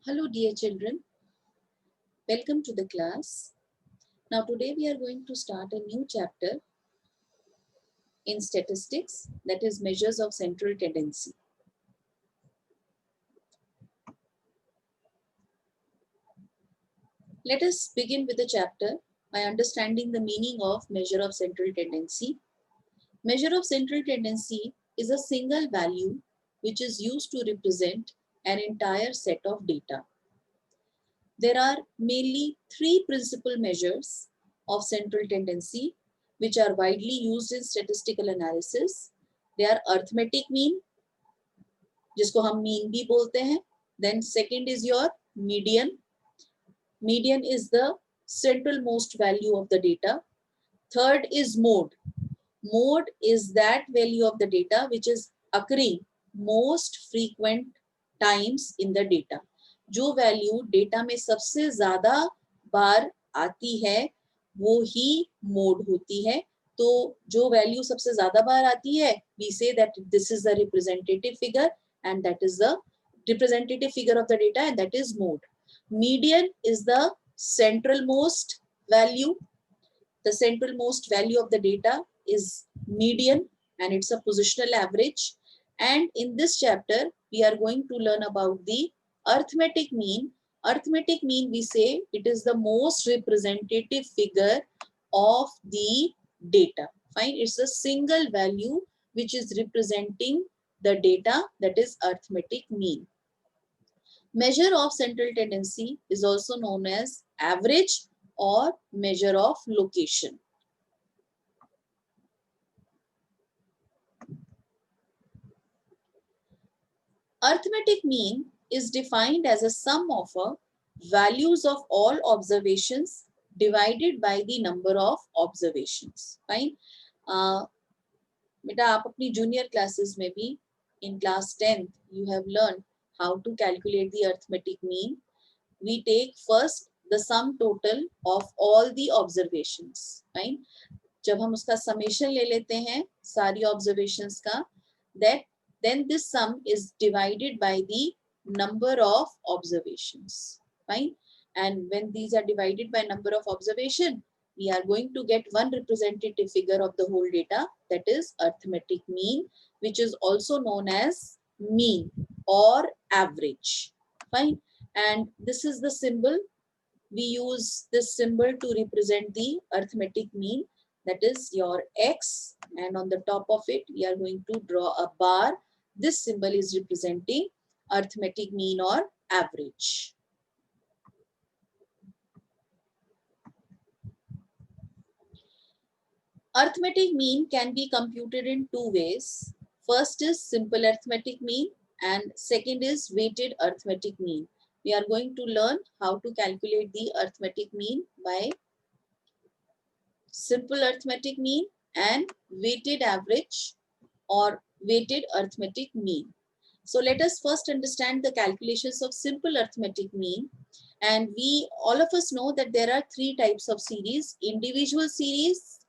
Hello dear children, welcome to the class. Now today we are going to start a new chapter in statistics, that is measures of central tendency. Let us begin with the chapter by understanding the meaning of measure of central tendency. Measure of central tendency is a single value which is used to represent an entire set of data. There are mainly three principal measures of central tendency which are widely used in statistical analysis. They are arithmetic mean, जिसको हम mean भी बोलते हैं. Then second is your median. Median is the central most value of the data. Third is mode. Mode is that value of the data which is occurring most frequent times in the data. जो value data में सबसे ज्यादा बार आती है वो ही mode होती है. तो जो वैल्यू सबसे ज्यादा बार आती है we say that this is the representative figure and that is the representative figure of the data and that is mode. Median is the central most value. The central most value of the data is median and it's a positional average. And in this chapter, we are going to learn about the arithmetic mean. Arithmetic mean, we say it is the most representative figure of the data. Fine, it's a single value which is representing the data, that is arithmetic mean. Measure of central tendency is also known as average or measure of location. Arithmetic mean is defined as a sum of values of all observations divided by the number of observations. Fine. बेटा आप अपनी junior classes में भी in class 10th you have learned how to calculate the arithmetic mean. We take first the sum total of all the observations. Fine. जब हम उसका summation ले लेते हैं सारी observations का, that then this sum is divided by the number of observations. Fine. And when these are divided by number of observation, we are going to get one representative figure of the whole data, that is arithmetic mean, which is also known as mean or average. Fine. And this is the symbol. We use this symbol to represent the arithmetic mean, that is your x, and on the top of it we are going to draw a bar. This symbol is representing arithmetic mean or average. Arithmetic mean can be computed in two ways. First is simple arithmetic mean and second is weighted arithmetic mean. We are going to learn how to calculate the arithmetic mean by simple arithmetic mean and weighted average or weighted arithmetic mean. So let us first understand the calculations of simple arithmetic mean. And we all of us know that there are three types of series: individual series,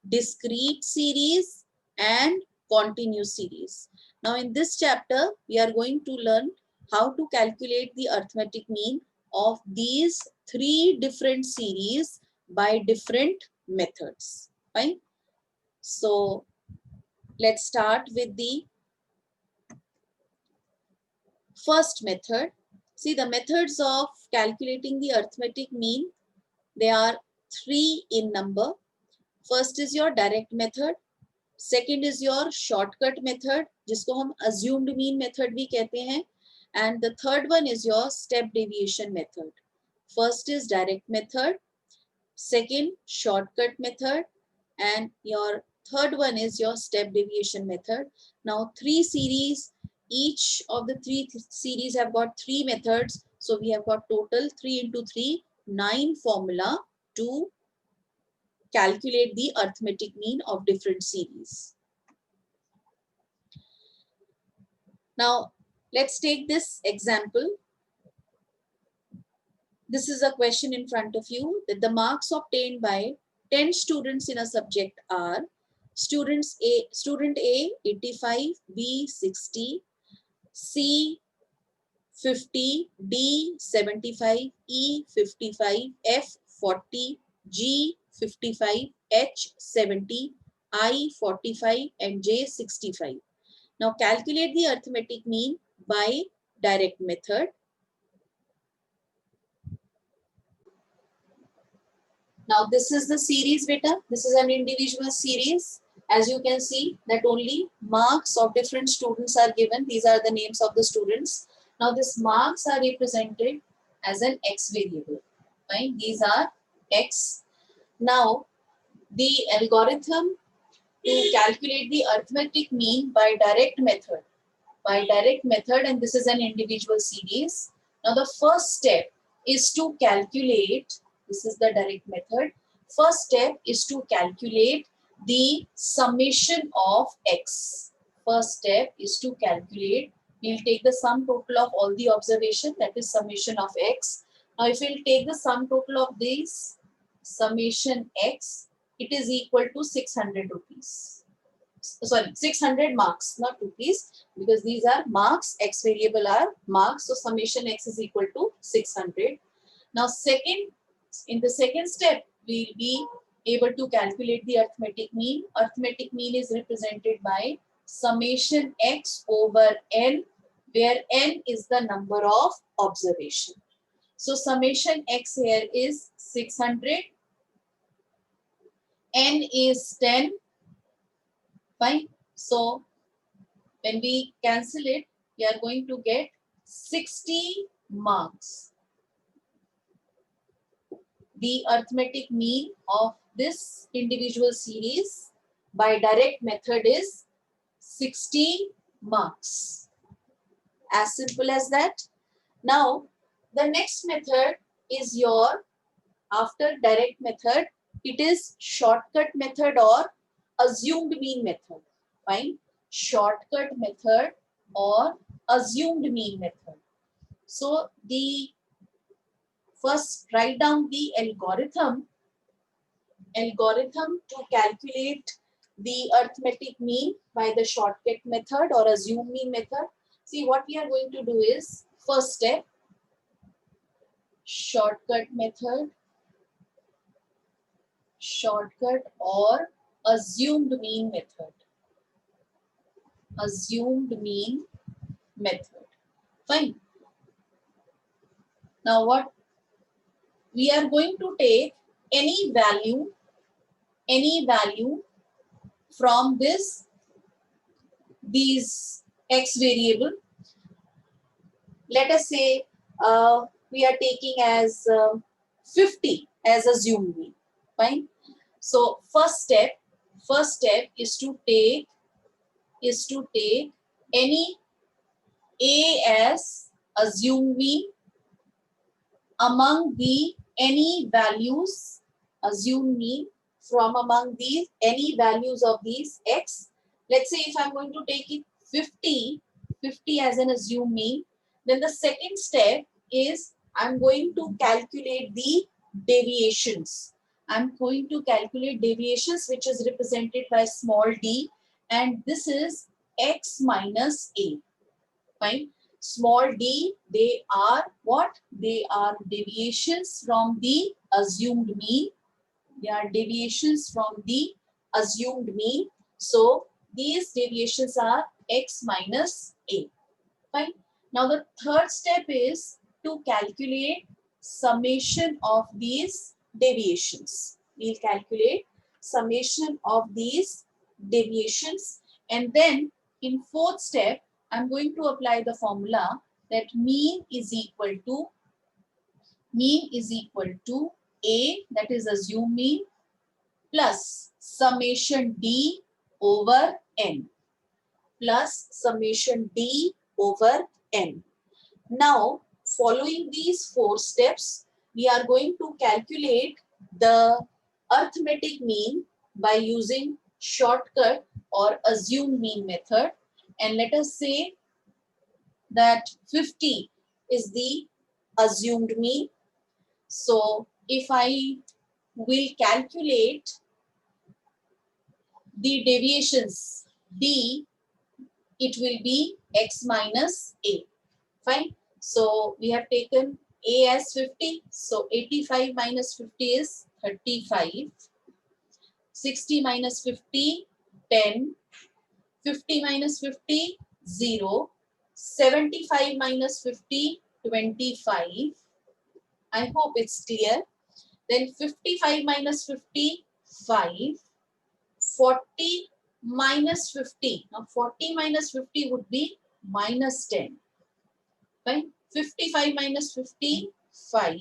discrete series, and continuous series. Now in this chapter, we are going to learn how to calculate the arithmetic mean of these three different series by different methods. Fine. So let's start with the first method. See, the methods of calculating the arithmetic mean, they are three in number. First is your direct method. Second is your shortcut method, जिसको हम assumed mean method भी कहते हैं. And the third one is your step deviation method. First is direct method. Second, shortcut method. And your third one is your step deviation method. Now, three series. Each of the three series have got three methods. So we have got total 3 into 3, 9 formula to calculate the arithmetic mean of different series. Now, let's take this example. This is a question in front of you that the marks obtained by 10 students in a subject are student A 85, B 60, C 50, D 75, E 55, F 40, G 55, H 70, I 45 and J 65. Now calculate the arithmetic mean by direct method. Now this is the series beta. This is an individual series. As you can see that only marks of different students are given. These are the names of the students. Now these marks are represented as an X variable. Right? These are X. Now the algorithm to calculate the arithmetic mean by direct method. And this is an individual series. Now the first step is to calculate, this is the direct method. First step is to calculate the summation of X. First step is to calculate, we'll take the sum total of all the observation, that is summation of X. Now if we'll take the sum total of these, summation X, it is equal to 600 rupees. Sorry, 600 marks, not rupees, because these are marks, X variable are marks, so summation X is equal to 600. Now in the second step, we will be able to calculate the arithmetic mean. Arithmetic mean is represented by summation X over N, where N is the number of observation. So summation X here is 600, N is 10, fine. So when we cancel it, we are going to get 60 marks. The arithmetic mean of this individual series by direct method is 60 marks. As simple as that. Now, the next method is your, after direct method, it is shortcut method or assumed mean method. Fine. Shortcut method or assumed mean method. So the first write down the algorithm to calculate the arithmetic mean by the shortcut method or assumed mean method. See, what we are going to do is, first step, shortcut method, shortcut or assumed mean method. Assumed mean method. Fine. Now what? We are going to take any value from these X variable. Let us say we are taking as 50 as assumed mean. Fine. So first step is to take any A as assumed mean among the any values, assumed mean from among these any values of these X. Let's say if I'm going to take it 50 as an assumed mean, then the second step is I'm going to calculate the deviations. I'm going to calculate deviations, which is represented by small d, and this is X minus A. Fine. Small d, they are what? They are deviations from the assumed mean. They are deviations from the assumed mean. So these deviations are X minus A. Fine. Now the third step is to calculate summation of these deviations. We'll calculate summation of these deviations, and then in fourth step, I'm going to apply the formula that mean is equal to A, that is assumed mean, plus summation D over N, plus summation D over N. Now, following these four steps, we are going to calculate the arithmetic mean by using shortcut or assumed mean method. And let us say that 50 is the assumed mean. So if I will calculate the deviations D, it will be X minus A. Fine. So we have taken A as 50. So 85 minus 50 is 35. 60 minus 50, 10. 50 minus 50, 0. 75 minus 50, 25. I hope it's clear. Then 55 minus 50, 5. 40 minus 50. Now 40 minus 50 would be minus 10. Right? 55 minus 50, 5.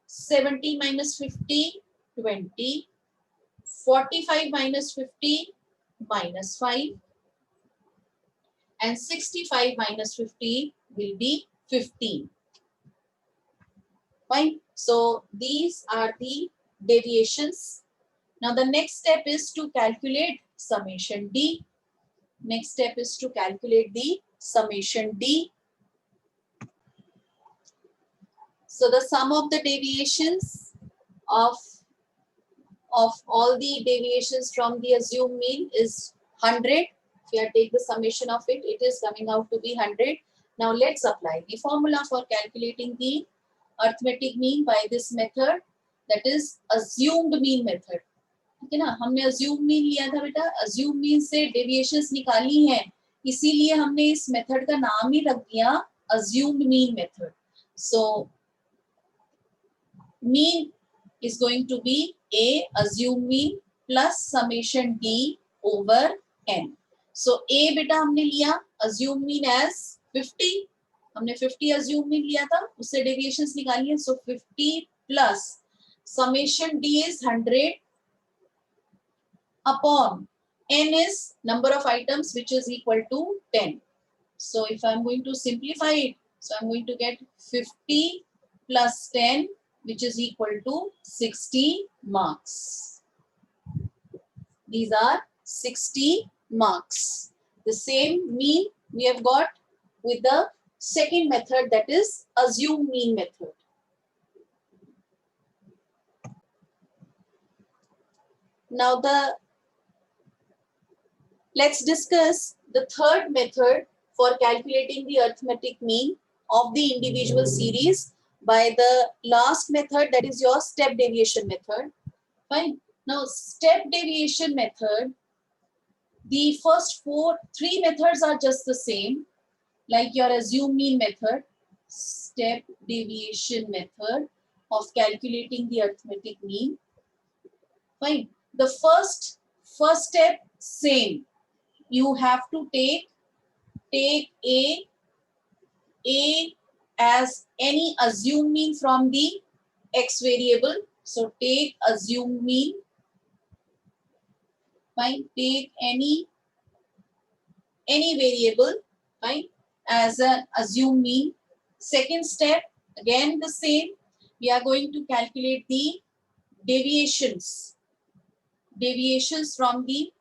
70 minus 50, 20. 45 minus 50, minus 5. And 65 minus 50 will be 15. Fine. So these are the deviations. Now the next step is to calculate summation D. Next step is to calculate the summation D. So the sum of the deviations of all the deviations from the assumed mean is 100. If you take the summation of it, it is coming out to be 100. Now let's apply the formula for calculating the arithmetic mean by this method, that is assumed mean method. ठीक है ना, हमने assumed mean लिया था बेटा, assumed mean से deviations निकाली हैं, इसीलिए हमने इस मेथड का नाम ही रख दिया assumed mean method. So mean is going to be A assumed mean plus summation D over N. So A बेटा हमने लिया assumed mean as 50. हमने 50 assumed mean लिया था, उससे deviations निकाली है. So 50 plus summation D is 100 upon N is number of items, which is equal to 10. So if I'm going to simplify it, so I'm going to get 50 plus 10, which is equal to 60 marks. These are 60 marks. The same mean we have got with the second method, that is assumed mean method. Now let's discuss the third method for calculating the arithmetic mean of the individual series by the last method, that is your step deviation method. Fine. Now step deviation method, the first three methods are just the same, like your assumed mean method, step deviation method of calculating the arithmetic mean. Fine. The first step, same. You have to take A as any assumed mean from the x variable. So take assumed mean. Fine. Take any variable, fine, as an assumed mean. Second step, again the same. We are going to calculate the deviations from the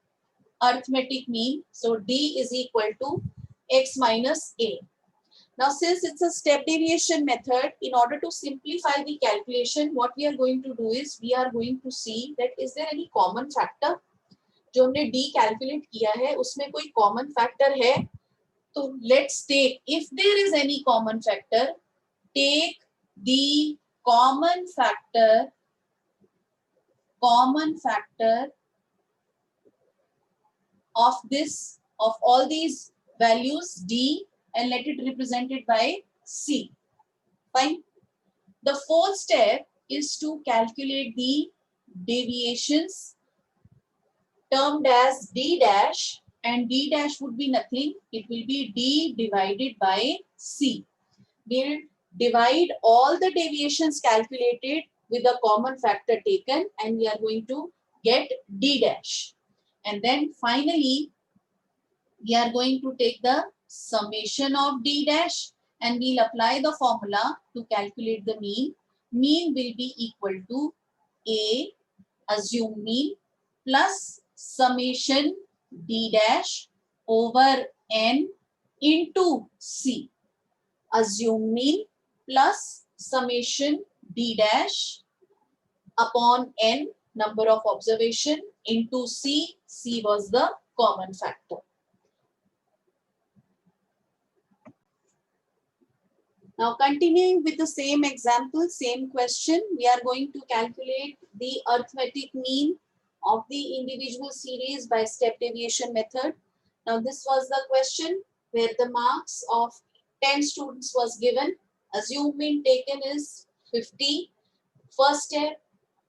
arithmetic mean. So D is equal to x minus A. Now since it's a step deviation method, in order to simplify the calculation, what we are going to do is we are going to see that is there any common factor. जो हमने D calculate किया है उसमें कोई common factor है, तो let's take, if there is any common factor, take the common factor of all these values D and let it represented by C. Fine. The fourth step is to calculate the deviations termed as D dash, and D dash would be nothing. It will be D divided by C. We'll divide all the deviations calculated with a common factor taken and we are going to get D dash. And then finally, we are going to take the summation of D dash and we'll apply the formula to calculate the mean. Mean will be equal to A assumed mean plus summation D dash over N into C. Assumed mean plus summation D dash upon N, number of observation, into C. C was the common factor. Now continuing with the same example, same question, we are going to calculate the arithmetic mean of the individual series by step deviation method. Now this was the question where the marks of 10 students was given. Assumed mean taken is 50. First step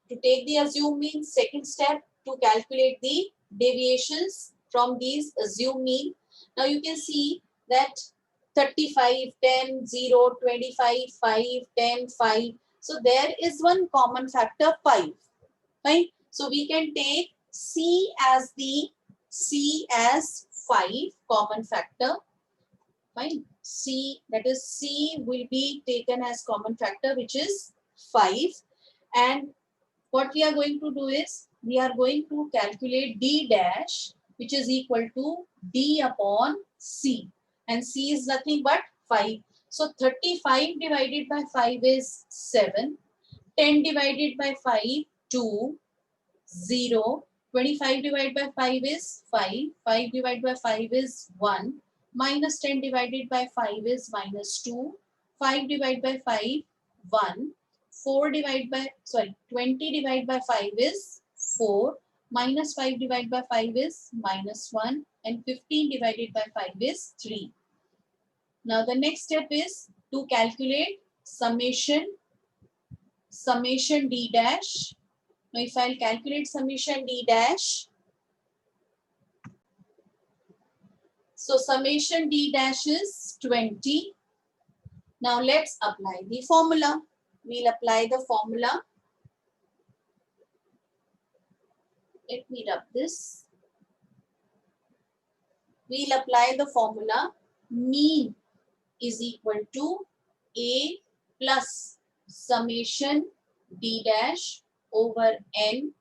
to take the assumed mean. Second step to calculate the deviations from these assumed mean. Now you can see that 35, 10, 0, 25, 5, 10, 5. So there is one common factor 5. Right? So we can take C as 5 common factor. Fine. C, that is C will be taken as common factor, which is 5. And what we are going to do is we are going to calculate D dash, which is equal to D upon C. And C is nothing but 5. So 35 divided by 5 is 7. 10 divided by 5, 2. 0. 25 divided by 5 is 5. 5 divided by 5 is 1. Minus 10 divided by 5 is minus 2. 5 divided by 5, 1. 4 divided by, 20 divided by 5 is 4. Minus 5 divided by 5 is minus 1. And 15 divided by 5 is 3. Now the next step is to calculate summation D dash. Now if I'll calculate summation D dash, so summation D dash is 20. Now let's apply the formula. We'll apply the formula. Let me rub this. We'll apply the formula. Mean is equal to A plus summation D dash over N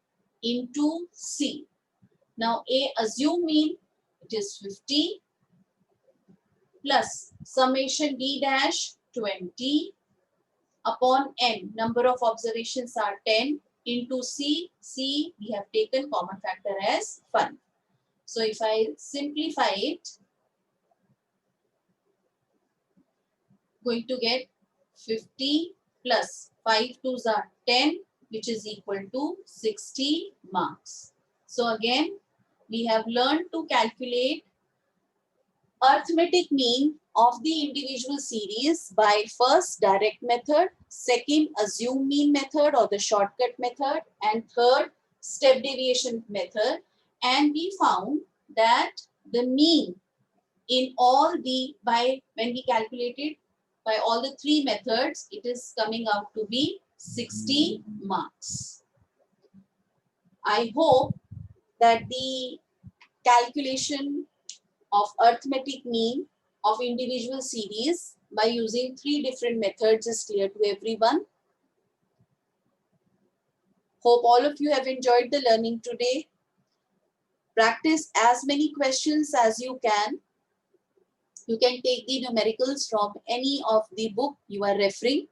into C. Now A assume mean, it is 50, plus summation D dash 20 upon N, number of observations are 10, into C we have taken common factor as 5. So if I simplify it, going to get 50 plus 5 2s are 10, which is equal to 60 marks. So again, we have learned to calculate arithmetic mean of the individual series by first direct method, second assume mean method or the shortcut method, and third step deviation method. And we found that the mean in all the, when we calculated by all the three methods, it is coming out to be 60 marks. I hope that the calculation of arithmetic mean of individual series by using three different methods is clear to everyone. Hope all of you have enjoyed the learning today. Practice as many questions as you can. You can take the numericals from any of the book you are referring.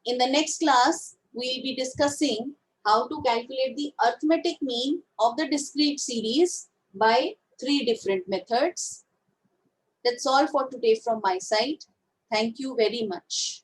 In the next class, we will be discussing how to calculate the arithmetic mean of the discrete series by three different methods. That's all for today from my side. Thank you very much.